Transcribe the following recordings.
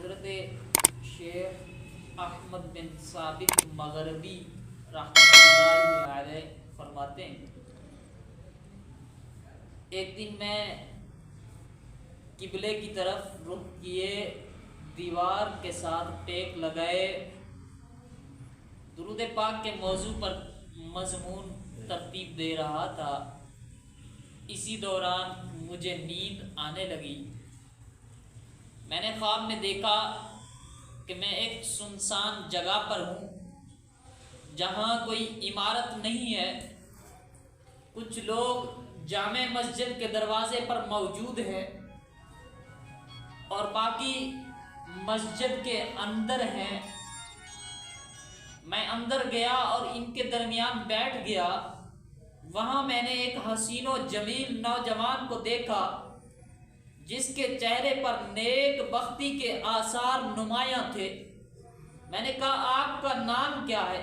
حضرت شیخ احمد بن ثابت مغربی رحمۃ اللہ علیہ فرماتے ہیں، ایک دن میں قبلے کی طرف رخ کیے، دیوار کے ساتھ ٹیک لگائے، درود پاک کے موضوع پر مضمون ترتیب دے رہا تھا۔ اسی دوران مجھے نیند آنے لگی۔ میں نے خواب میں دیکھا کہ میں ایک سنسان جگہ پر ہوں جہاں کوئی عمارت نہیں ہے۔ کچھ لوگ جامع مسجد کے دروازے پر موجود ہیں اور باقی مسجد کے اندر ہیں۔ میں اندر گیا اور ان کے درمیان بیٹھ گیا۔ وہاں میں نے ایک حسین و جمیل نوجوان کو دیکھا جس کے چہرے پر نیک بختی کے آثار نمایاں تھے۔ میں نے کہا آپ کا نام کیا ہے؟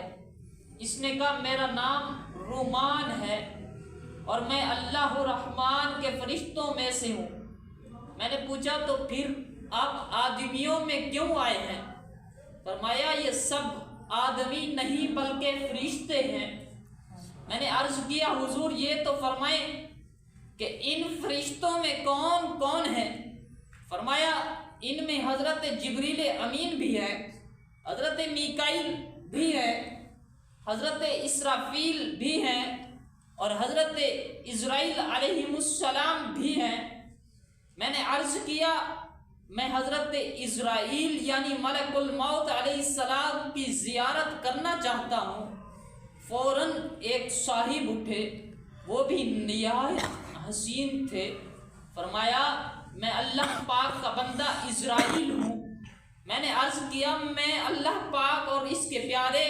اس نے کہا میرا نام رومان ہے اور میں اللہ الرحمن کے فرشتوں میں سے ہوں۔ میں نے پوچھا تو پھر آپ آدمیوں میں کیوں آئے ہیں؟ فرمایا یہ سب آدمی نہیں بلکہ فرشتے ہیں۔ میں نے عرض کیا حضور یہ تو فرمائیں کہ ان فرشتوں میں کون کون ہیں؟ فرمایا ان میں حضرت جبریل امین بھی ہے، حضرت میکائیل بھی ہے، حضرت اسرافیل بھی ہیں اور حضرت عزرائیل علیہ السلام بھی ہیں۔ میں نے عرض کیا میں حضرت عزرائیل یعنی ملک الموت علیہ السلام کی زیارت کرنا چاہتا ہوں۔ فوراً ایک صاحب اٹھے، وہ بھی نہایت حسین تھے۔ فرمایا میں اللہ پاک کا بندہ عزرائیل ہوں۔ میں نے عرض کیا میں اللہ پاک اور اس کے پیارے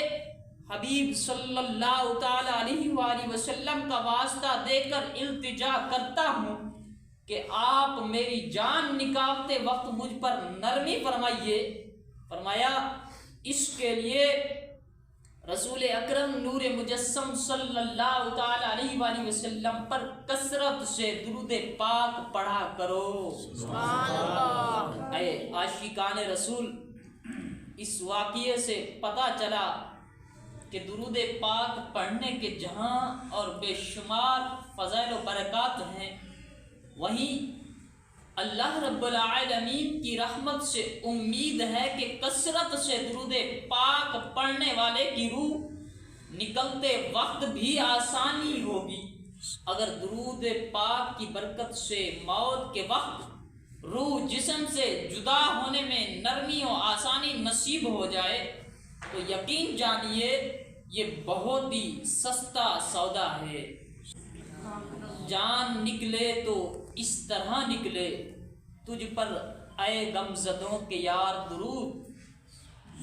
حبیب صلی اللہ تعالی علیہ وآلہ وسلم کا واسطہ دے کر التجا کرتا ہوں کہ آپ میری جان نکالتے وقت مجھ پر نرمی فرمائیے۔ فرمایا اس کے لیے رسول اکرم نور مجسم صلی اللہ تعالی علیہ وآلہ وسلم پر کثرت سے درود پاک پڑھا کرو۔ سبحان اللہ۔ اے عاشقان رسول، اس واقعے سے پتہ چلا کہ درود پاک پڑھنے کے جہاں اور بے شمار فضائل و برکات ہیں، وہیں اللہ رب العالمین کی رحمت سے امید ہے کہ کثرت سے درود پاک پڑھنے والے کی روح نکلتے وقت بھی آسانی ہوگی۔ اگر درود پاک کی برکت سے موت کے وقت روح جسم سے جدا ہونے میں نرمی و آسانی نصیب ہو جائے تو یقین جانیے یہ بہت ہی سستا سودا ہے۔ جان نکلے تو اس طرح نکلے، تجھ پر اے غم زدوں کے یار درود،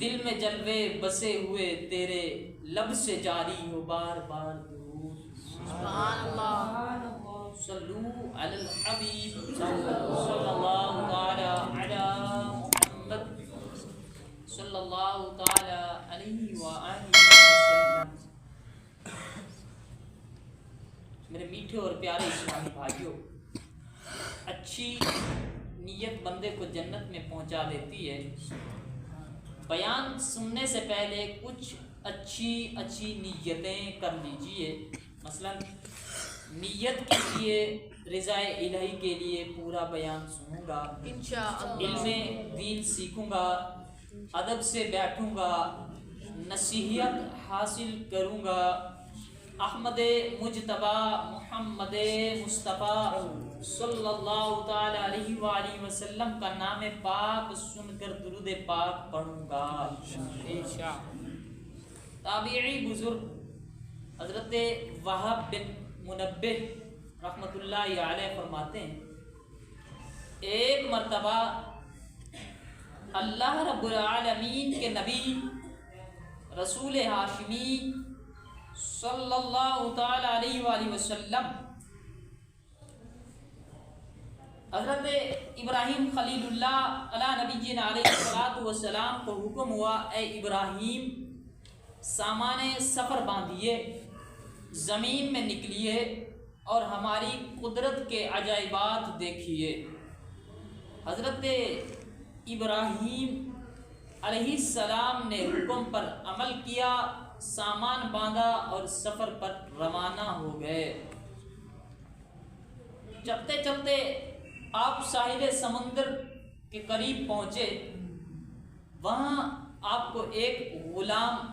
دل میں جلوے بسے ہوئے تیرے لب سے جاری ہو بار بار درود۔ سبحان اللہ۔ صلو علی الحبیب صلی اللہ تعالی علی محمد صلی اللہ تعالی علیہ وآلہ وسلم۔ میرے میٹھے اور پیارے اسلامی بھائیوں، اچھی نیت بندے کو جنت میں پہنچا دیتی ہے۔ بیان سننے سے پہلے کچھ اچھی نیتیں کر لیجئے۔ مثلا نیت کیجئے رضا الہی کے لیے پورا بیان سنوں گا، علم دین سیکھوں گا، ادب سے بیٹھوں گا، نصیحت حاصل کروں گا، احمد مجتبی محمد مصطفیٰ صلی اللہ تعالی علیہ وآلہ وسلم کا نام پاک سن کر درود پاک پڑھوں گا۔ تابعی بزرگ حضرت وہب بن منبہ رحمۃ اللہ علیہ فرماتے ہیں ایک مرتبہ اللہ رب العالمین کے نبی رسول ہاشمی صلی اللہ تعالی علیہ وآلہ وسلم حضرت ابراہیم خلیل اللہ علیہ نبینا علیہ الصلوۃ والسلام کو حکم ہوا اے ابراہیم سامان سفر باندھیے، زمین میں نکلیے اور ہماری قدرت کے عجائبات دیکھیے۔ حضرت ابراہیم علیہ السلام نے حکم پر عمل کیا، سامان باندھا اور سفر پر روانہ ہو گئے۔ چلتے چلتے آپ ساحل سمندر کے قریب پہنچے، وہاں آپ کو ایک غلام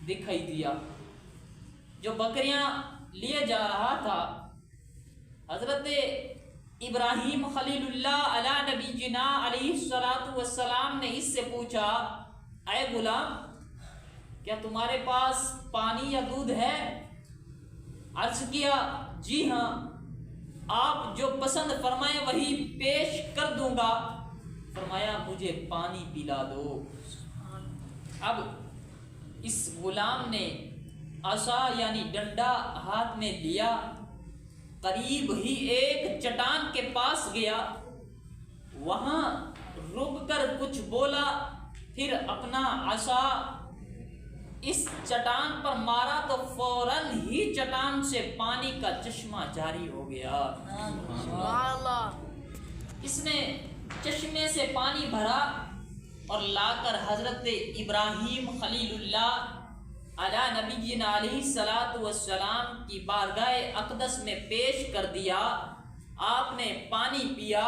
دکھائی دیا جو بکریاں لیے جا رہا تھا۔ حضرت ابراہیم خلیل اللہ علیہ نبی جنا علیہ السلام نے اس سے پوچھا، اے غلام، کیا تمہارے پاس پانی یا دودھ ہے؟ عرض کیا، جی ہاں، آپ جو پسند فرمائیں وہی پیش کر دوں گا۔ فرمایا، مجھے پانی پلا دو۔ اب اس غلام نے عصا یعنی ڈنڈا ہاتھ میں لیا، قریب ہی ایک چٹان کے پاس گیا، وہاں رک کر کچھ بولا، پھر اپنا عصا اس چٹان پر مارا تو فوراً ہی چٹان سے پانی کا چشمہ جاری ہو گیا۔ اس نے چشمے سے پانی بھرا اور لا کر حضرت ابراہیم خلیل اللہ علیہ نبی علیہ السلام کی بارگاہ اقدس میں پیش کر دیا۔ آپ نے پانی پیا،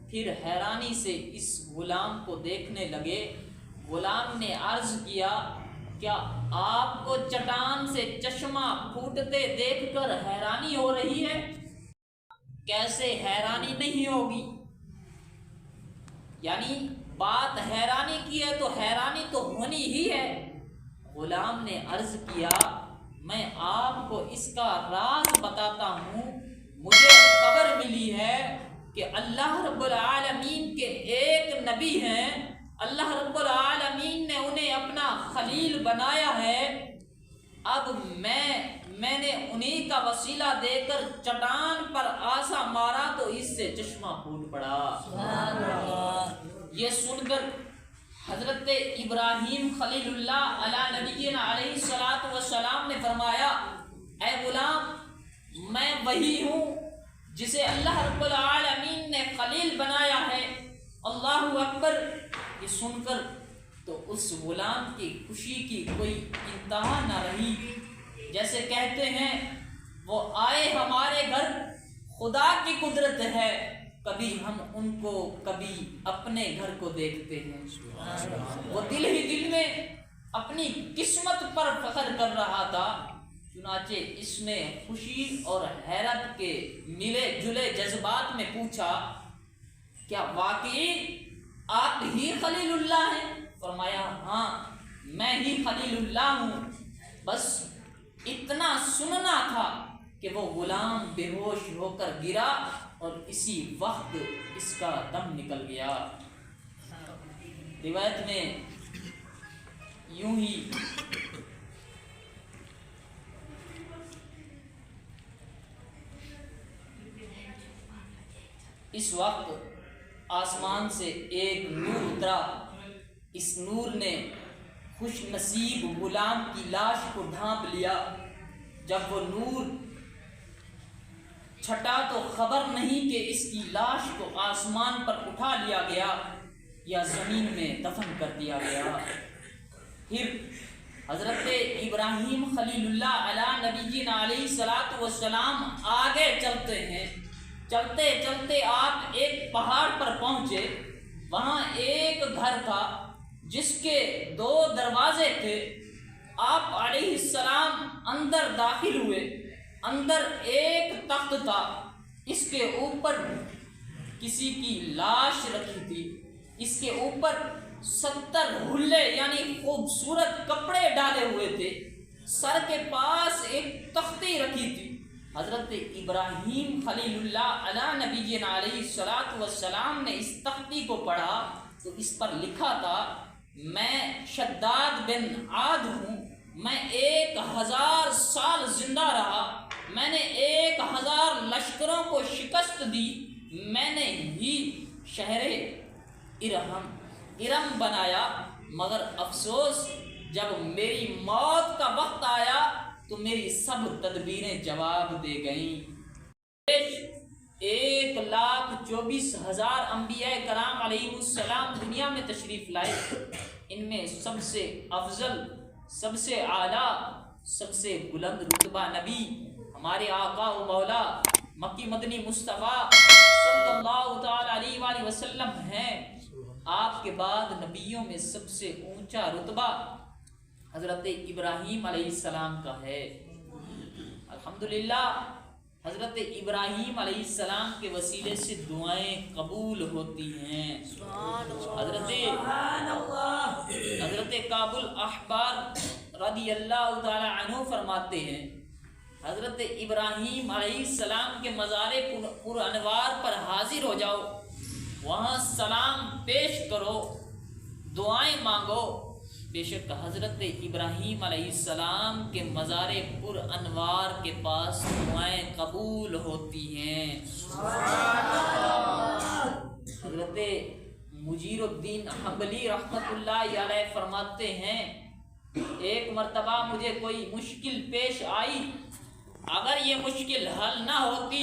پھر حیرانی سے اس غلام کو دیکھنے لگے۔ غلام نے عرض کیا، کیا آپ کو چٹان سے چشمہ پھوٹتے دیکھ کر حیرانی ہو رہی ہے؟ کیسے حیرانی نہیں ہوگی؟ یعنی بات حیرانی کی ہے تو حیرانی تو ہونی ہی ہے۔ غلام نے عرض کیا، میں آپ کو اس کا راز بتاتا ہوں۔ مجھے خبر ملی ہے کہ اللہ رب العالمین کے ایک نبی ہیں، اللہ رب العالمین نے انہیں اپنا خلیل بنایا ہے۔ اب میں نے انہی کا وسیلہ دے کر چٹان پر آسا مارا تو اس سے چشمہ پھوٹ پڑا۔ یہ سن کر حضرت ابراہیم خلیل اللہ علیہ نبی علیہ السلام نے فرمایا، اے غلام، میں وہی ہوں جسے اللہ رب العالمین نے خلیل بنایا ہے۔ اللہ اکبر۔ یہ سن کر تو اس غلام کی خوشی کی کوئی انتہا نہ رہی۔ جیسے کہتے ہیں، وہ آئے ہمارے گھر، خدا کی قدرت ہے، کبھی ہم ان کو کبھی اپنے گھر کو دیکھتے ہیں۔ وہ دل ہی دل میں اپنی قسمت پر فخر کر رہا تھا۔ چنانچہ اس نے خوشی اور حیرت کے ملے جلے جذبات میں پوچھا، کیا واقعی آپ ہی خلیل اللہ ہیں؟ فرمایا، ہاں، میں ہی خلیل اللہ ہوں، بس اتنا سننا تھا کہ وہ غلام بے ہوش ہو کر گرا اور اسی وقت اس کا دم نکل گیا۔ روایت میں یوں ہی اس وقت آسمان سے ایک نور اترا۔ اس نور نے خوش نصیب غلام کی لاش کو ڈھانپ لیا۔ جب وہ نور چھٹا تو خبر نہیں کہ اس کی لاش کو آسمان پر اٹھا لیا گیا یا زمین میں دفن کر دیا گیا۔ پھر حضرت ابراہیم خلیل اللہ علیہ نبی علیہ السلام آگے چلتے ہیں۔ چلتے چلتے آپ ایک پہاڑ پر پہنچے، وہاں ایک گھر تھا جس کے 2 دروازے تھے۔ آپ علیہ السلام اندر داخل ہوئے۔ اندر ایک تخت تھا، اس کے اوپر کسی کی لاش رکھی تھی۔ اس کے اوپر 70 حلے یعنی خوبصورت کپڑے ڈالے ہوئے تھے۔ سر کے پاس ایک تختی رکھی تھی۔ حضرت ابراہیم خلیل اللہ علیہ نبی علیہ السلام نے اس تختی کو پڑھا تو اس پر لکھا تھا، میں شداد بن عاد ہوں، میں 1000 سال زندہ رہا، میں نے 1000 لشکروں کو شکست دی، میں نے ہی شہر ارم بنایا، مگر افسوس جب میری موت کا وقت آیا تو میری سب تدبیریں جواب دے گئیں۔ 1,24,000 انبیاء کرام علیہ السلام دنیا میں تشریف لائے، ان میں سب سے افضل، سب سے اعلیٰ، سب سے بلند رتبہ نبی ہمارے آقا و مولا مکی مدنی مصطفیٰ صلی اللہ تعالی علیہ وآلہ وسلم ہیں۔ آپ کے بعد نبیوں میں سب سے اونچا رتبہ حضرت ابراہیم علیہ السلام کا ہے۔ الحمدللہ حضرت ابراہیم علیہ السلام کے وسیلے سے دعائیں قبول ہوتی ہیں۔ حضرت کعب الاحبار رضی اللہ تعالی عنہ فرماتے ہیں، حضرت ابراہیم علیہ السلام کے مزار پر انوار پر حاضر ہو جاؤ، وہاں سلام پیش کرو، دعائیں مانگو، بے شک حضرت ابراہیم علیہ السلام کے مزار پر انوار کے پاس دعائیں قبول ہوتی ہیں۔ حضرت مجیر الدین حنبلی رحمۃ اللہ علیہ فرماتے ہیں، ایک مرتبہ مجھے کوئی مشکل پیش آئی، اگر یہ مشکل حل نہ ہوتی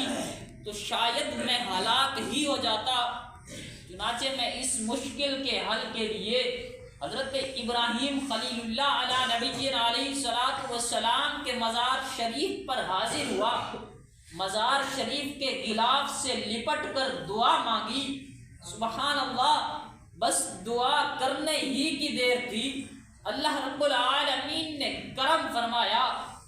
تو شاید میں ہلاک ہی ہو جاتا، چنانچہ میں اس مشکل کے حل کے لیے حضرت ابراہیم خلیل اللہ علیہ نبی علیہ الصلوۃ والسلام کے مزار شریف پر حاضر ہوا، مزار شریف کے غلاف سے لپٹ کر دعا مانگی۔ سبحان اللہ، بس دعا کرنے ہی کی دیر تھی، اللہ رب العالمین نے کرم فرمایا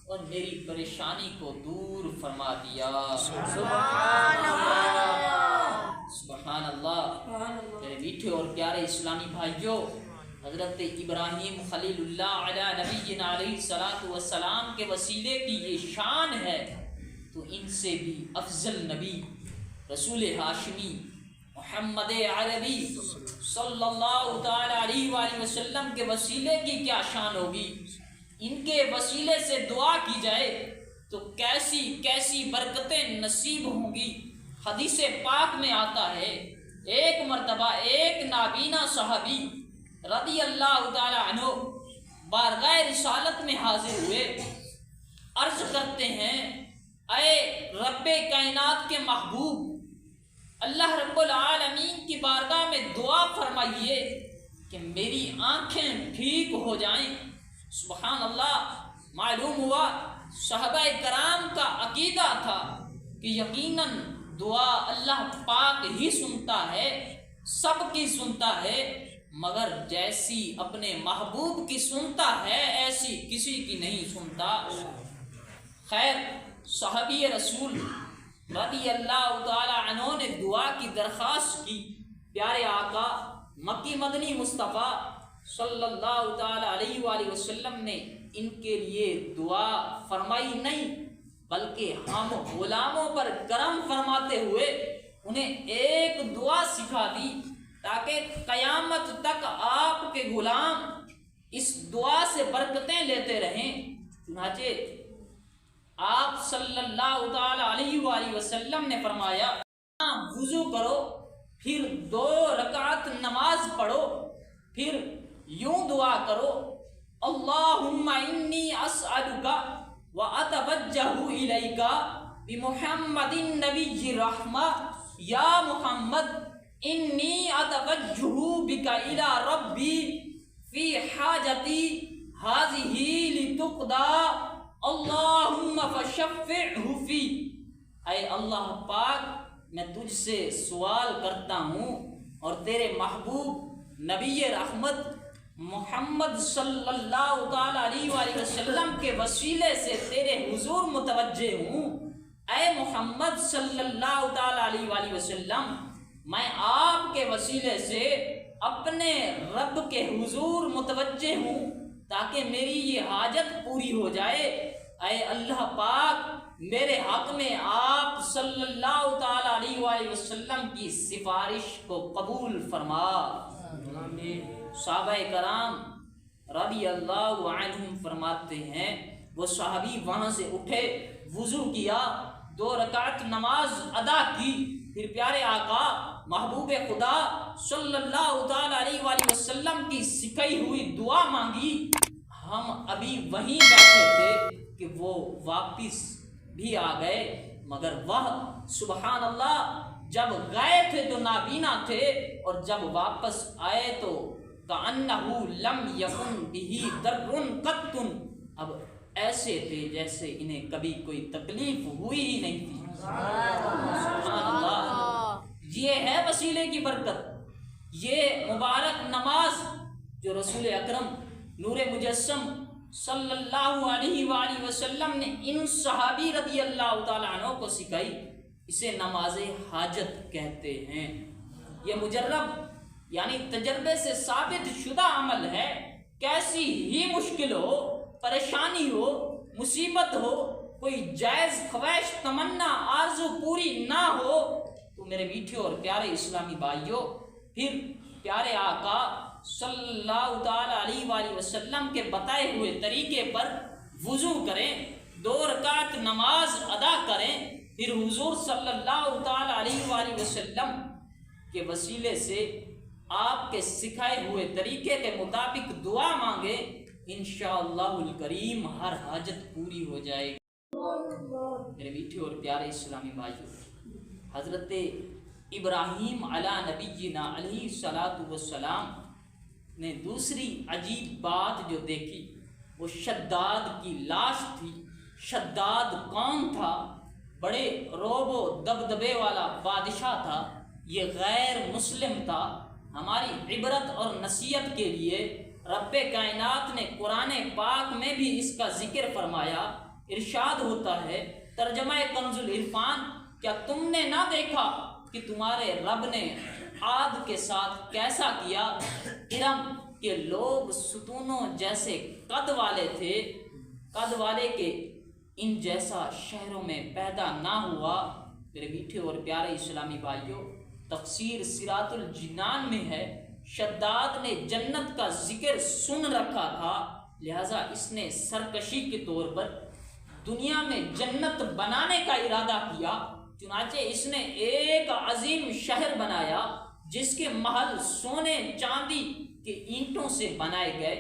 اور میری پریشانی کو دور فرما دیا۔ سبحان اللہ، سبحان اللہ۔ میرے میٹھے اور پیارے اسلامی بھائیوں، حضرت ابراہیم خلیل اللہ علیہ نبی علیہ الصلوۃ والسلام کے وسیلے کی یہ شان ہے، تو ان سے بھی افضل نبی رسول ہاشمی محمد عربی صلی اللہ تعالی علیہ وآلہ وسلم کے وسیلے کی کیا شان ہوگی؟ ان کے وسیلے سے دعا کی جائے تو کیسی کیسی برکتیں نصیب ہوں گی۔ حدیث پاک میں آتا ہے، ایک مرتبہ ایک نابینا صحابی رضی اللہ تعالی عنہ بارگاہ رسالت میں حاضر ہوئے، عرض کرتے ہیں، اے رب کائنات کے محبوب، اللہ رب العالمین کی بارگاہ میں دعا فرمائیے کہ میری آنکھیں ٹھیک ہو جائیں۔ سبحان اللہ، معلوم ہوا صحابہ کرام کا عقیدہ تھا کہ یقیناً دعا اللہ پاک ہی سنتا ہے، سب کی سنتا ہے، مگر جیسی اپنے محبوب کی سنتا ہے ایسی کسی کی نہیں سنتا۔ خیر، صحابی رسول رضی اللہ تعالی عنہ نے دعا کی درخواست کی، پیارے آقا مکی مدنی مصطفیٰ صلی اللہ تعالی علیہ وآلہ وسلم نے ان کے لیے دعا فرمائی نہیں، بلکہ ہم غلاموں پر کرم فرماتے ہوئے انہیں ایک دعا سکھا دی تاکہ قیامت تک آپ کے غلام اس دعا سے برکتیں لیتے رہیں۔ چنانچہ آپ صلی اللہ تعالی علیہ وآلہ وسلم نے فرمایا، وضو کرو، پھر 2 رکعت نماز پڑھو، پھر یوں دعا کرو، اللہم انی اسألک واتوجہ الیک بمحمد النبی الرحمہ، یا محمد انی اتوجہ بک الی ربی فی حاجتی ہذہ لتقضی اللہم فشفعہ فی۔ اے اللہ پاک، میں تجھ سے سوال کرتا ہوں اور تیرے محبوب نبی رحمت محمد صلی اللہ تعالی علیہ وآلہ وسلم کے وسیلے سے تیرے حضور متوجہ ہوں۔ اے محمد صلی اللہ تعالی علیہ وآلہ وسلم، میں آپ کے وسیلے سے اپنے رب کے حضور متوجہ ہوں تاکہ میری یہ حاجت پوری ہو جائے۔ اے اللہ پاک، میرے حق میں آپ صلی اللہ تعالی علیہ وآلہ وسلم کی سفارش کو قبول فرما۔ صحابہ کرام رضی اللہ عنہم فرماتے ہیں، وہ صحابی وہاں سے اٹھے، وضو کیا، 2 رکعت نماز ادا کی، پھر پیارے آقا محبوب خدا صلی اللہ تعالی علیہ وآلہ وسلم کی سکھائی ہوئی دعا مانگی۔ ہم ابھی وہیں بیٹھے تھے کہ وہ واپس بھی آ گئے، مگر وہ سبحان اللہ جب گئے تھے تو نابینا تھے اور جب واپس آئے تو کأنہ لم یکن بہ ضر قط، اب ایسے تھے جیسے انہیں کبھی کوئی تکلیف ہوئی ہی نہیں تھی۔ سبحان اللہ، یہ ہے وسیلے کی برکت، یہ مبارک نماز جو رسول اکرم نور مجسم صلی اللہ علیہ وآلہ وسلم نے ان صحابی رضی اللہ تعالیٰ عنہ کو سکھائی، اسے نماز حاجت کہتے ہیں۔ یہ مجرب یعنی تجربے سے ثابت شدہ عمل ہے، کیسی ہی مشکل ہو، پریشانی ہو، مصیبت ہو، کوئی جائز خواہش تمنا آرزو پوری نہ ہو تو میرے میٹھے اور پیارے اسلامی بھائیوں، پھر پیارے آقا صلی اللہ تعالیٰ علیہ وآلہ وسلم کے بتائے ہوئے طریقے پر وضو کریں، 2 رکعت نماز ادا کریں، پھر حضور صلی اللہ تعالیٰ علیہ وآلہ وسلم کے وسیلے سے آپ کے سکھائے ہوئے طریقے کے مطابق دعا مانگے، انشاءاللہ الکریم ہر حاجت پوری ہو جائے گی۔ میرے میٹھے اور پیارے اسلامی بھائیوں، حضرت ابراہیم علی نبینا علیہ الصلاۃ والسلام نے دوسری عجیب بات جو دیکھی وہ شداد کی لاش تھی۔ شداد کون تھا؟ بڑے روب و دبدبے والا بادشاہ تھا، یہ غیر مسلم تھا۔ ہماری عبرت اور نصیحت کے لیے رب کائنات نے قرآن پاک میں بھی اس کا ذکر فرمایا۔ ارشاد ہوتا ہے ترجمہ کنز العرفان، کیا تم نے نہ دیکھا کہ تمہارے رب نے عاد کے ساتھ کیسا کیا؟ ارم کے لوگ ستونوں جیسے قد والے تھے، قد والے کے ان جیسا شہروں میں پیدا نہ ہوا۔ میرے میٹھے اور پیارے اسلامی بھائیوں، تفسیر صراط الجنان میں ہے شداد نے جنت کا ذکر سن رکھا تھا، لہذا اس نے سرکشی کے طور پر دنیا میں جنت بنانے کا ارادہ کیا، چنانچہ اس نے ایک عظیم شہر بنایا جس کے محل سونے چاندی کے اینٹوں سے بنائے گئے،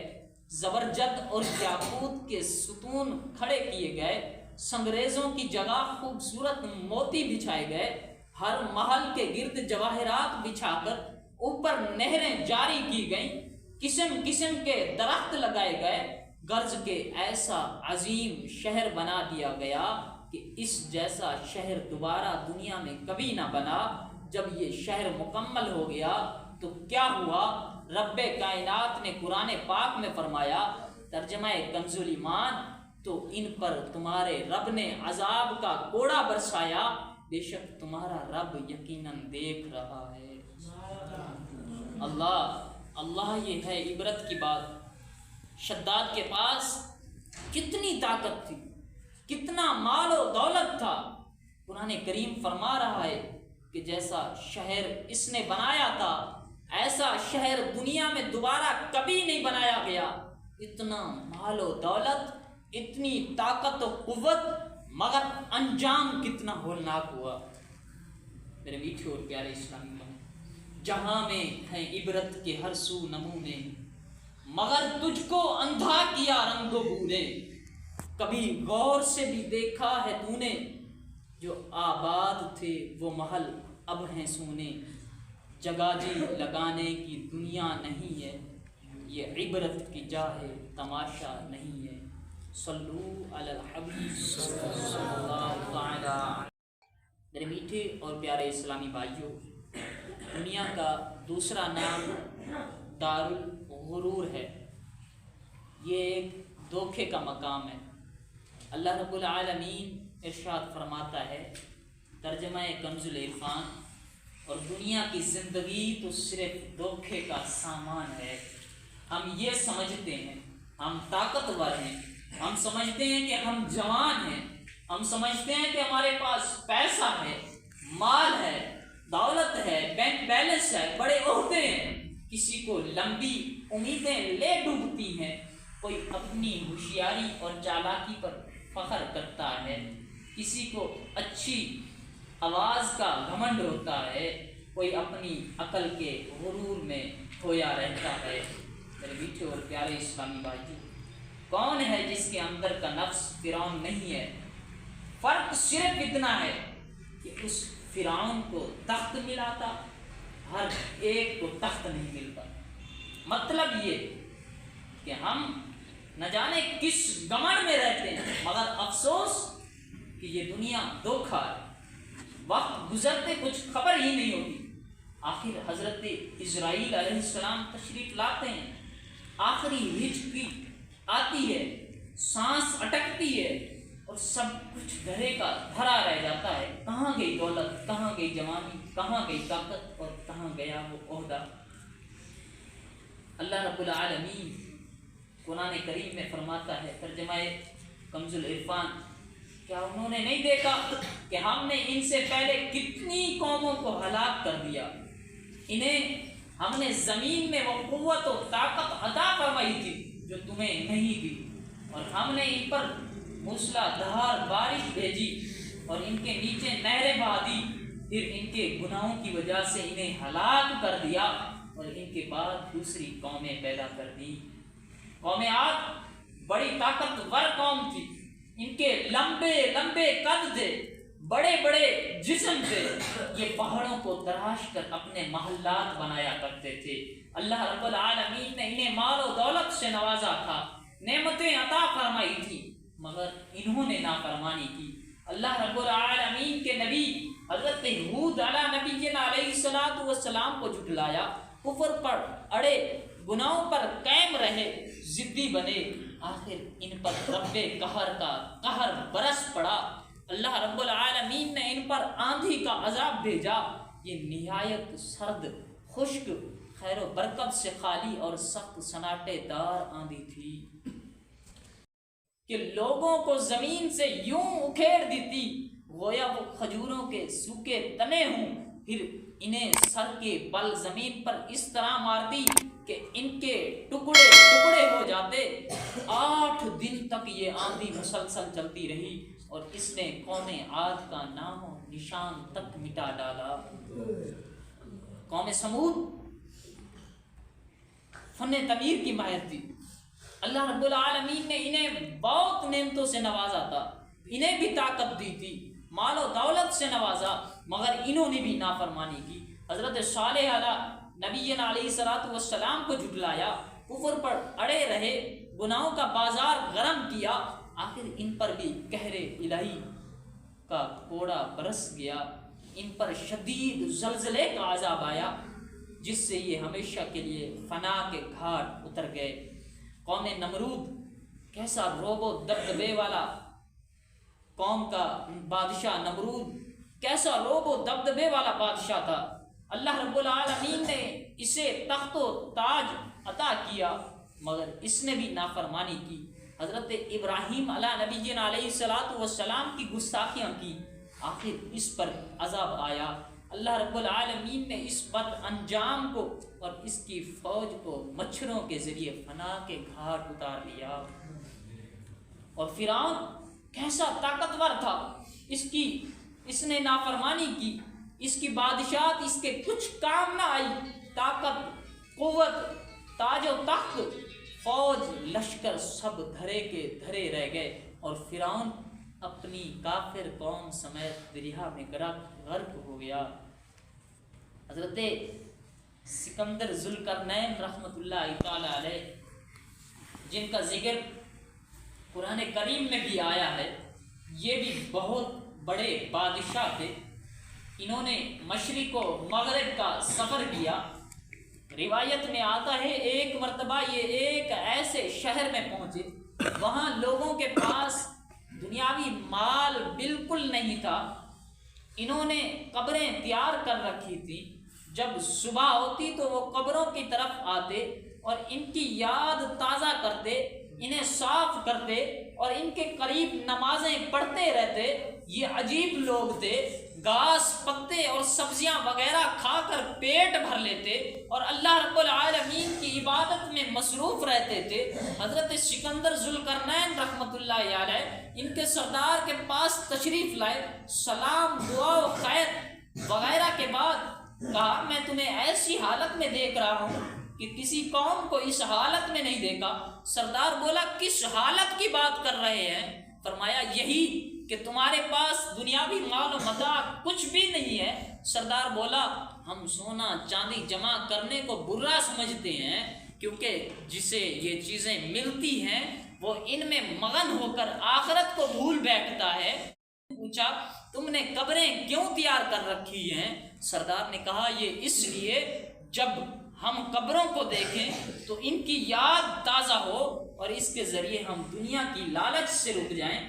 زبرجد اور یاقوت کے ستون کھڑے کیے گئے، سنگریزوں کی جگہ خوبصورت موتی بچھائے گئے، ہر محل کے گرد جواہرات بچھا کر اوپر نہریں جاری کی گئیں، قسم قسم کے درخت لگائے گئے، غرض کے ایسا عظیم شہر بنا دیا گیا کہ اس جیسا شہر دوبارہ دنیا میں کبھی نہ بنا۔ جب یہ شہر مکمل ہو گیا تو کیا ہوا؟ رب کائنات نے قرآن پاک میں فرمایا، ترجمہ کنز الایمان، تو ان پر تمہارے رب نے عذاب کا کوڑا برسایا، بے شک تمہارا رب یقیناً دیکھ رہا ہے۔ اللہ یہ ہے عبرت کی بات۔ شداد کے پاس کتنی طاقت تھی، کتنا مال و دولت تھا۔ قرآن کریم فرما رہا ہے کہ جیسا شہر اس نے بنایا تھا ایسا شہر دنیا میں دوبارہ کبھی نہیں بنایا گیا۔ اتنا مال و دولت، اتنی طاقت و قوت، مگر انجام کتنا ہولناک ہوا۔ میرے میٹھے اور پیارے اسلامی بھائی، جہاں میں ہیں عبرت کے ہر سو نمونے، مگر تجھ کو اندھا کیا رنگ و بو نے، کبھی غور سے بھی دیکھا ہے تو نے، جو آباد تھے وہ محل اب ہیں سونے، جگہ جی لگانے کی دنیا نہیں ہے، یہ عبرت کی جا ہے تماشا نہیں ہے۔ صلو علی الحبیب صلی اللہ تعالی۔ میرے میٹھے اور پیارے اسلامی بھائیوں، دنیا کا دوسرا نام دار الغرور ہے، یہ ایک دھوکے کا مقام ہے۔ اللہ رب العالمین ارشاد فرماتا ہے ترجمہ کنز العرفان، اور دنیا کی زندگی تو صرف دھوکے کا سامان ہے۔ ہم یہ سمجھتے ہیں ہم طاقتور ہیں، ہم سمجھتے ہیں کہ ہم جوان ہیں، ہم سمجھتے ہیں کہ ہمارے پاس پیسہ ہے، مال ہے، دولت ہے، بینک بیلنس ہے، بڑے عہدے ہیں۔ کسی کو لمبی امیدیں لے ڈوبتی ہیں، کوئی اپنی ہوشیاری اور چالاکی پر فخر کرتا ہے، کسی کو اچھی آواز کا گھمنڈ ہوتا ہے، کوئی اپنی عقل کے غرور میں کھویا رہتا ہے۔ میرے میٹھے اور پیارے اسلامی بھائیوں، کون ہے جس کے اندر کا نفس فرعون نہیں ہے؟ فرق صرف اتنا ہے کہ اس فرعون کو تخت ملا تھا، ہر ایک کو تخت نہیں ملتا۔ مطلب یہ کہ ہم نہ جانے کس گمن میں رہتے ہیں، مگر افسوس کہ یہ دنیا دھوکھا ہے، وقت گزرتے کچھ خبر ہی نہیں ہوتی۔ آخر حضرت اسرائیل علیہ السلام تشریف لاتے ہیں، آخری ہچکی آتی ہے، سانس اٹکتی ہے اور سب کچھ دھرے کا دھرا رہ جاتا ہے۔ کہاں گئی دولت، کہاں گئی جوانی، کہاں گئی طاقت اور کہاں گیا وہ عہدہ۔ اللہ رب العالمین قرآن کریم میں فرماتا ہے، ترجمہ کنز العرفان، کیا انہوں نے نہیں دیکھا کہ ہم نے ان سے پہلے کتنی قوموں کو ہلاک کر دیا، انہیں ہم نے زمین میں وہ قوت و طاقت عطا فرمائی تھی جو تمہیں نہیں دی، اور ہم نے ان پر موسلا دھار بارش بھیجی اور ان کے نیچے نہریں بہا دی، پھر ان کے گناہوں کی وجہ سے انہیں ہلاک کر دیا اور ان کے بعد دوسری قومیں پیدا کر دی۔ قوم عاد بڑی طاقتور قوم تھی، ان کے لمبے لمبے قد تھے، بڑے بڑے جسم تھے، یہ پہاڑوں کو تراش کر اپنے محلات بنایا کرتے تھے۔ اللہ رب العالمین نے انہیں مال و دولت سے نوازا تھا، نعمتیں عطا فرمائی تھی، مگر انہوں نے نافرمانی کی۔ اللہ رب العالمین کے نبی حضرت ہود علیہ نبینا علیہ السلام کو جھٹلایا، کفر پر اڑے، گناہوں پر قائم رہے، ضدی بنے، آخر ان پر رب قہر کا قہر برس پڑا۔ اللہ رب العالمین نے ان پر آندھی کا عذاب بھیجا، یہ نہایت سرد، خشک، خیر و برکت سے خالی اور سخت سناٹے دار آندھی تھی کہ لوگوں کو زمین سے یوں اکھیڑ دیتی گویا وہ کھجوروں کے سوکھے تنے ہوں، پھر انہیں سر کے بل زمین پر اس طرح مارتی کہ ان کے ٹکڑے ٹکڑے ہو جاتے۔ 8 دن تک یہ آندھی مسلسل چلتی رہی اور اس نے قوم عاد کا نام و نشان تک مٹا ڈالا۔ قوم سمود فن تعمیر کی ماہر تھی، اللہ رب العالمین نے انہیں بہت نعمتوں سے نوازا تھا، انہیں بھی طاقت دی تھی، مال و دولت سے نوازا، مگر انہوں نے بھی نافرمانی کی۔ حضرت صالح علیہ نبینا علیہ السلام کو جھٹلایا، کفر پر اڑے رہے، گناہوں کا بازار گرم کیا، آخر ان پر بھی قہر الہی کا کوڑا برس گیا، ان پر شدید زلزلے کا عذاب آیا جس سے یہ ہمیشہ کے لیے فنا کے گھاٹ اتر گئے۔ قوم نمرود کیسا روب و دبدبے والا، قوم کا بادشاہ نمرود کیسا روب و دبدبے والا بادشاہ تھا، اللہ رب العالمین نے اسے تخت و تاج عطا کیا مگر اس نے بھی نافرمانی کی۔ حضرت ابراہیم علیہ نبینا علیہ السلام کی گستاخیاں کی، آخر اس پر عذاب آیا۔ اللہ رب العالمین نے اس بد انجام کو اور اس کی فوج کو مچھروں کے ذریعے فنا کے گھاٹ اتار لیا۔ اور فرعون کیسا طاقتور تھا، اس نے نافرمانی کی، اس کی بادشاہت اس کے کچھ کام نہ آئی، طاقت، قوت، تاج و تخت، فوج، لشکر سب دھرے کے دھرے رہ گئے اور فرعون اپنی کافر قوم سمیت دریا میں غرق ہو گیا۔ حضرت سکندر ذوالقرنین رحمۃ اللہ تعالی علیہ، جن کا ذکر قرآن کریم میں بھی آیا ہے، یہ بھی بہت بڑے بادشاہ تھے۔ انہوں نے مشرق و مغرب کا سفر کیا۔ روایت میں آتا ہے ایک مرتبہ یہ ایک ایسے شہر میں پہنچے، وہاں لوگوں کے پاس دنیاوی مال بالکل نہیں تھا، انہوں نے قبریں تیار کر رکھی تھی، جب صبح ہوتی تو وہ قبروں کی طرف آتے اور ان کی یاد تازہ کرتے، انہیں صاف کرتے اور ان کے قریب نمازیں پڑھتے رہتے۔ یہ عجیب لوگ تھے، گھاس پتے اور سبزیاں وغیرہ کھا کر پیٹ بھر لیتے اور اللہ رب العالمین کی عبادت میں مصروف رہتے تھے۔ حضرت سکندر ذوالقرنین رحمۃ اللہ علیہ ان کے سردار کے پاس تشریف لائے، سلام، دعا و خیر وغیرہ کے بعد کہا میں تمہیں ایسی حالت میں دیکھ رہا ہوں کہ کسی قوم کو اس حالت میں نہیں دیکھا۔ سردار بولا کس حالت کی بات کر رہے ہیں؟ فرمایا یہی کہ تمہارے پاس دنیاوی مال و متاع کچھ بھی نہیں ہے؟ سردار بولا ہم سونا چاندی جمع کرنے کو برا سمجھتے ہیں، کیونکہ جسے یہ چیزیں ملتی ہیں وہ ان میں مگن ہو کر آخرت کو بھول بیٹھتا ہے۔ پوچھا تم نے قبریں کیوں تیار کر رکھی ہیں؟ سردار نے کہا یہ اس لیے جب ہم قبروں کو دیکھیں تو ان کی یاد تازہ ہو اور اس کے ذریعے ہم دنیا کی لالچ سے رک جائیں۔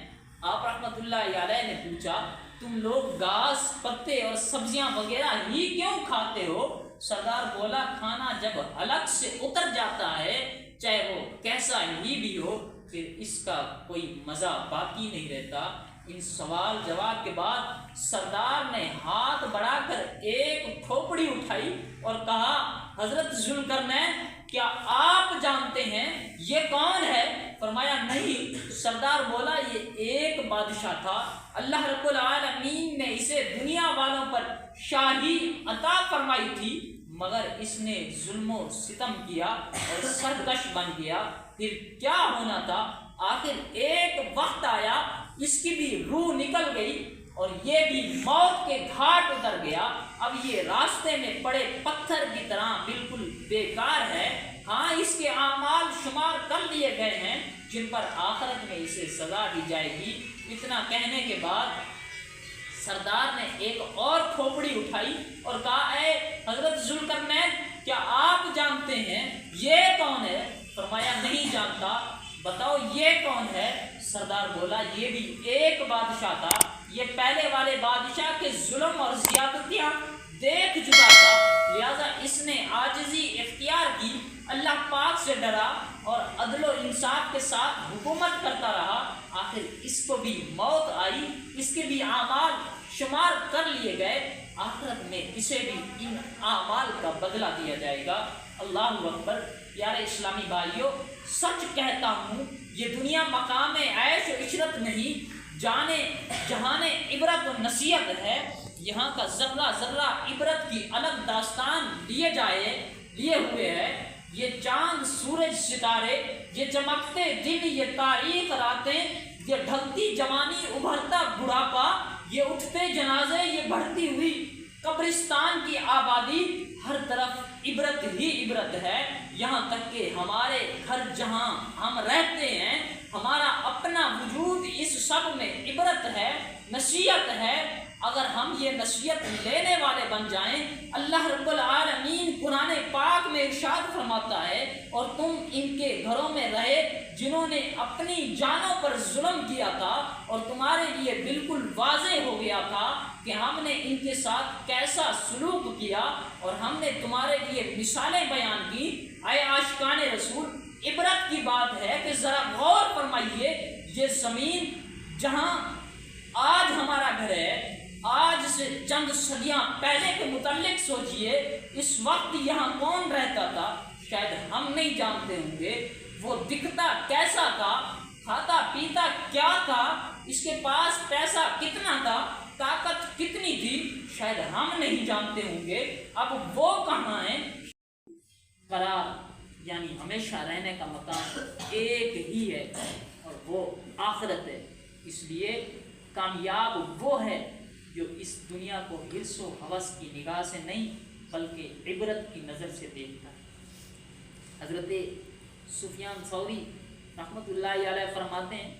آپ رحمۃ اللہ علیہ نے پوچھا تم لوگ گھاس پتے اور سبزیاں وغیرہ ہی کیوں کھاتے ہو؟ سردار بولا کھانا جب حلق سے اتر جاتا ہے چاہے وہ کیسا ہی بھی ہو پھر اس کا کوئی مزہ باقی نہیں رہتا۔ ان سوال جواب کے بعد سردار نے ہاتھ بڑھا کر ایک کھوپڑی اٹھائی اور کہا حضرت ذوالقرنین کیا آپ جانتے ہیں یہ کون ہے؟ فرمایا نہیں۔ سردار بولا یہ ایک بادشاہ تھا، اللہ رب العالمین نے اسے دنیا والوں پر شاہی عطا فرمائی تھی، مگر اس نے ظلم و ستم کیا اور سرکش بن گیا۔ پھر کیا ہونا تھا؟ آخر ایک وقت آیا اس کی بھی روح نکل گئی اور یہ بھی موت کے گھاٹ اتر گیا۔ اب یہ راستے میں پڑے پتھر کی طرح بالکل بیکار ہے۔ ہاں اس کے اعمال شمار کر لیے گئے ہیں جن پر آخرت میں اسے سزا دی جائے گی۔ اتنا کہنے کے بعد سردار نے ایک اور کھوپڑی اٹھائی اور کہا اے حضرت ذوالقرنین کیا آپ جانتے ہیں یہ کون ہے؟ فرمایا نہیں جانتا۔ بتاؤ یہ کون ہے؟ سردار بولا یہ بھی ایک بادشاہ تھا، یہ پہلے والے بادشاہ کے ظلم اور زیادتیاں دیکھ چکا تھا، لہذا اس نے عاجزی اختیار کی، اللہ پاک سے ڈرا اور عدل و انصاف کے ساتھ حکومت کرتا رہا۔ آخر اس کو بھی موت آئی، اس کے بھی اعمال شمار کر لیے گئے، آخرت میں اسے بھی ان اعمال کا بدلہ دیا جائے گا۔ اللہ اکبر۔ پیارے اسلامی بھائیوں، سچ کہتا ہوں یہ دنیا مقام عیش و عشرت نہیں، جانے جہان عبرت و نصیحت ہے۔ یہاں کا ذرہ ذرہ عبرت کی الگ داستان لیے ہوئے ہے۔ یہ چاند سورج ستارے، یہ چمکتے دن، یہ تاریخ راتیں، یہ ڈھلتی جوانی ابھرتا بڑھاپا، یہ اٹھتے جنازے، یہ بڑھتی ہوئی قبرستان کی آبادی، ہر طرف عبرت ہی عبرت ہے۔ یہاں تک کہ ہمارے گھر جہاں ہم رہتے ہیں، ہمارا اپنا وجود اس سب میں عبرت ہے، نصیحت ہے۔ اگر ہم یہ نصیحت لینے والے بن جائیں، اللہ رب العالمین قرآن پاک میں ارشاد فرماتا ہے اور تم ان کے گھروں میں رہے جنہوں نے اپنی جانوں پر ظلم کیا تھا اور تمہارے لیے بالکل واضح ہو گیا تھا کہ ہم نے ان کے ساتھ کیسا سلوک کیا اور ہم نے تمہارے لیے مثالیں بیان کی۔ اے عاشقان رسول، عبرت کی بات ہے کہ ذرا غور فرمائیے، یہ زمین جہاں آج ہمارا گھر ہے، آج سے چند صدیاں پہلے کے متعلق سوچئے، اس وقت یہاں کون رہتا تھا؟ شاید ہم نہیں جانتے ہوں گے۔ وہ دکھتا کیسا تھا، کھاتا پیتا کیا تھا، اس کے پاس پیسہ کتنا تھا، طاقت کتنی تھی، شاید ہم نہیں جانتے ہوں گے۔ اب وہ کہاں ہیں؟ قرار یعنی ہمیشہ رہنے کا مقام ایک ہی ہے اور وہ آخرت ہے۔ اس لیے کامیاب وہ ہے جو اس دنیا کو حرص و ہوس کی نگاہ سے نہیں بلکہ عبرت کی نظر سے دیکھتا ہے۔ حضرت سفیان ثوری رحمۃ اللہ علیہ فرماتے ہیں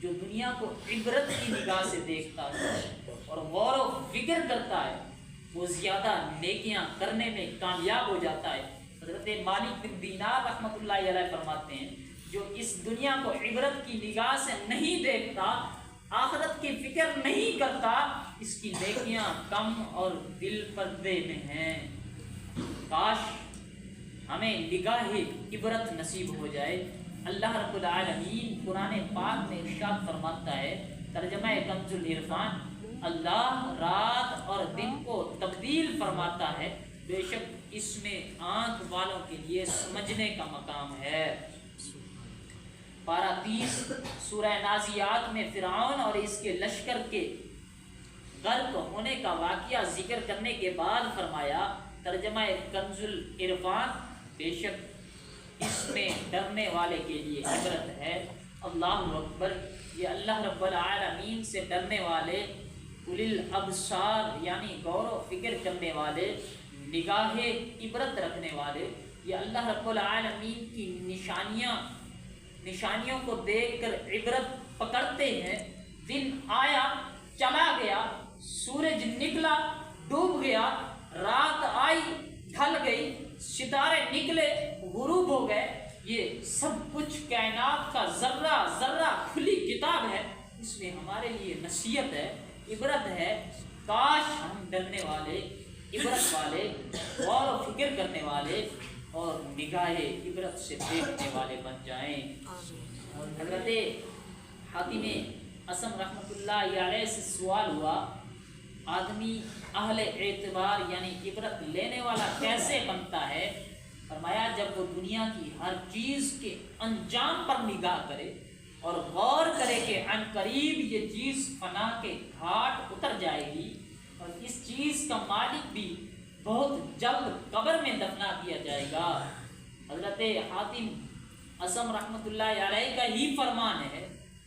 جو دنیا کو عبرت کی نگاہ سے دیکھتا ہے اور غور و فکر کرتا ہے وہ زیادہ نیکیاں کرنے میں کامیاب ہو جاتا ہے۔ حضرت مالک بن دینار رحمۃ اللہ علیہ فرماتے ہیں جو اس دنیا کو عبرت کی نگاہ سے نہیں دیکھتا، آخرت کی فکر نہیں کرتا، اس کی نیکیاں کم اور دل پردے میں ہیں۔ کاش ہمیں نگاہ عبرت نصیب ہو جائے۔ اللہ رب العالمین قرآن پاک میں ارشاد فرماتا ہے، ترجمہ کنز العرفان، اللہ رات اور دن کو تبدیل فرماتا ہے، بے شک اس میں آنکھ والوں کے لیے سمجھنے کا مقام ہے۔ پارہ 30 سورہ نازیات میں فرعون اور اس کے لشکر کے غرق ہونے کا واقعہ ذکر کرنے کے بعد فرمایا، ترجمہ کنز العرفان، بے شک اس میں ڈرنے والے کے لیے عبرت ہے۔ اللہ اکبر، یہ اللہ رب العالمین سے ڈرنے والے، اُولی الابصار یعنی غور و فکر کرنے والے، نگاہ عبرت رکھنے والے، یہ اللہ رب العالمین کی نشانیوں کو دیکھ کر عبرت پکڑتے ہیں۔ دن آیا چلا گیا، سورج نکلا ڈوب گیا، رات آئی ڈھل گئی، ستارے نکلے غروب ہو گئے، یہ سب کچھ کائنات کا ذرہ ذرہ کھلی کتاب ہے، اس میں ہمارے لیے نصیحت ہے، عبرت ہے۔ کاش ہم ڈرنے والے، عبرت والے، غور و فکر کرنے والے اور نگاہ عبرت سے دیکھنے والے بن جائیں۔ حضرت حاتم اصم رحمۃ اللہ علیہ سے سوال ہوا، آدمی اہل اعتبار یعنی عبرت لینے والا کیسے بنتا ہے؟ فرمایا جب وہ دنیا کی ہر چیز کے انجام پر نگاہ کرے اور غور کرے کہ عن قریب یہ چیز فنا کے گھاٹ اتر جائے گی اور اس چیز کا مالک بھی بہت جلد قبر میں دفنا دیا جائے گا۔ حضرت حاتم اصم رحمۃ اللہ علیہ کا ہی فرمان ہے،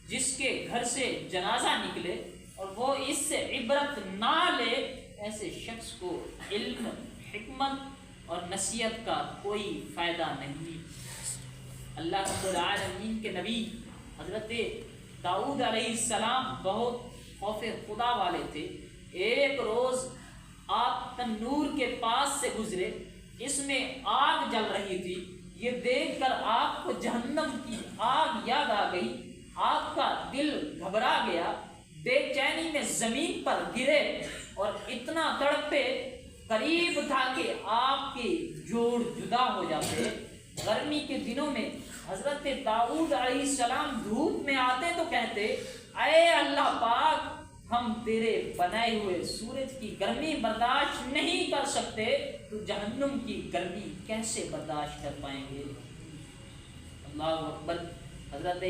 جس کے گھر سے جنازہ نکلے اور وہ اس سے عبرت نہ لے، ایسے شخص کو علم، حکمت اور نصیحت کا کوئی فائدہ نہیں۔ اللہ رب العالمین کے نبی حضرت داؤد علیہ السلام بہت خوف خدا والے تھے۔ ایک روز آپ تنور کے پاس سے گزرے، اس میں آگ جل رہی تھی، یہ دیکھ کر آپ کو جہنم کی آگ یاد آ گئی، آپ کا دل گھبرا گیا، بے چینی میں زمین پر گرے اور اتنا تڑپے، قریب تھا کہ آپ کے جوڑ جدا ہو جاتے۔ گرمی کے دنوں میں حضرت داؤد علیہ السلام دھوپ میں آتے تو کہتے، اے اللہ پاک، ہم تیرے بنائے ہوئے سورج کی گرمی برداشت نہیں کر سکتے، تو جہنم کی گرمی کیسے برداشت کر پائیں گے؟ اللہ اکبر۔ حضرت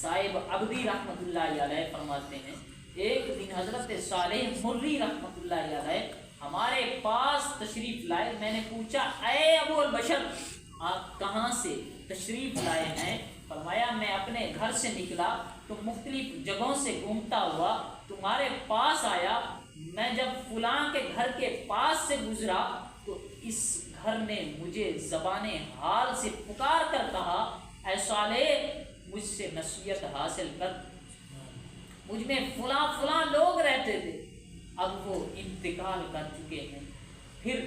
صاحب عبدی رحمۃ اللہ علیہ فرماتے ہیں، ایک دن حضرت صالح مری رحمۃ اللہ علیہ ہمارے پاس تشریف لائے۔ میں نے پوچھا، اے ابو البشر، آپ کہاں سے تشریف لائے ہیں؟ فرمایا، میں اپنے گھر سے نکلا تو مختلف جگہوں سے گھومتا ہوا تمہارے پاس آیا۔ میں جب فلاں کے گھر کے پاس سے گزرا تو اس گھر نے مجھے زبان حال سے پکار کر کہا، اے صالح، مجھ سے نصیحت حاصل کر، مجھ میں فلاں فلاں لوگ رہتے تھے، اب وہ انتقال کر چکے ہیں۔ پھر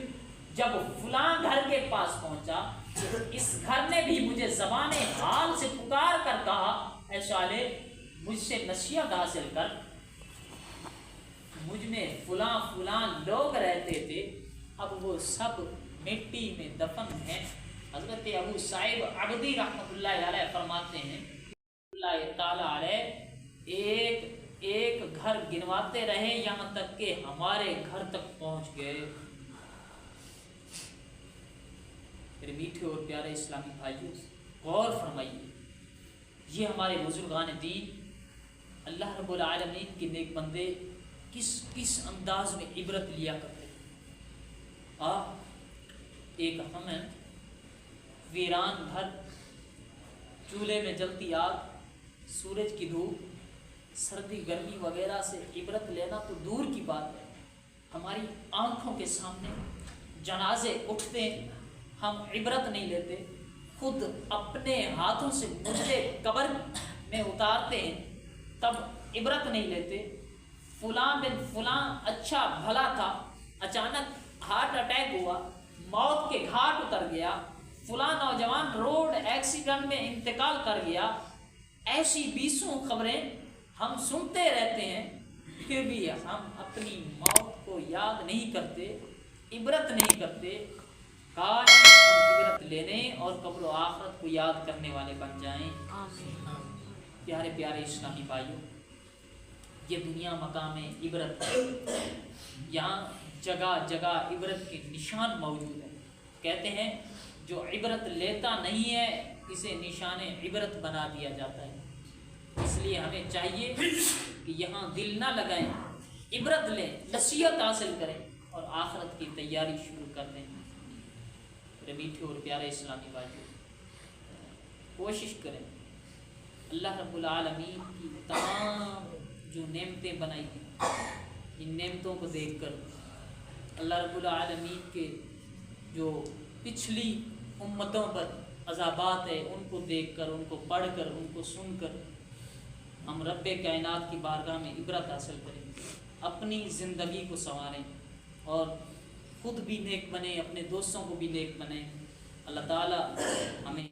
جب فلاں گھر کے پاس پہنچا تو اس گھر نے بھی مجھے زبان حال سے پکار کر کہا، اے صالح، مجھ سے نصیحت حاصل کر، مجھ میں فلاں فلاں لوگ رہتے تھے، اب وہ سب مٹی میں دفن ہیں۔ حضرت ابو صاحب عبدی رحمۃ اللہ علیہ فرماتے ہیں، اللہ تعالیٰ علیہ ایک ایک گھر گنواتے رہے یہاں تک کہ ہمارے گھر تک پہنچ گئے۔ میرے میٹھے اور پیارے اسلامی بھائیوں، غور فرمائیے، یہ ہمارے بزرگان دین، اللہ رب العالمین کے نیک بندے کس انداز میں عبرت لیا کرتے ہیں۔ ایک ہم ویران گھر، چولہے میں جلتی آگ، سورج کی دھوپ، سردی گرمی وغیرہ سے عبرت لینا تو دور کی بات ہے، ہماری آنکھوں کے سامنے جنازے اٹھتے ہیں، ہم عبرت نہیں لیتے، خود اپنے ہاتھوں سے مردے قبر میں اتارتے ہیں، تب عبرت نہیں لیتے۔ فلاں بن فلاں اچھا بھلا تھا، اچانک ہارٹ اٹیک ہوا، موت کے گھاٹ اتر گیا، فلاں نوجوان روڈ ایکسیڈنٹ میں انتقال کر گیا، ایسی 20 خبریں ہم سنتے رہتے ہیں، پھر بھی ہم اپنی موت کو یاد نہیں کرتے، عبرت نہیں کرتے۔ کاش ہم عبرت لینے اور قبر و آخرت کو یاد کرنے والے بن جائیں۔ پیارے پیارے اسلامی بھائیوں، یہ دنیا مقام عبرت ہے، یہاں جگہ جگہ عبرت کے نشان موجود ہیں۔ کہتے ہیں جو عبرت لیتا نہیں ہے اسے نشان عبرت بنا دیا جاتا ہے۔ اس لیے ہمیں چاہیے کہ یہاں دل نہ لگائیں، عبرت لیں، نصیحت حاصل کریں اور آخرت کی تیاری شروع کر دیں۔ میرے میٹھے اور پیارے اسلامی بھائیوں، کوشش کریں اللہ رب العالمین کی تمام جو نعمتیں بنائی ہیں، ان نعمتوں کو دیکھ کر اللہ رب العالمین کے جو پچھلی امتوں پر عذابات ہے ان کو دیکھ کر، ان کو پڑھ کر، ان کو سن کر ہم رب کائنات کی بارگاہ میں عبرت حاصل کریں، اپنی زندگی کو سنواریں اور خود بھی نیک بنیں، اپنے دوستوں کو بھی نیک بنیں۔ اللہ تعالی ہمیں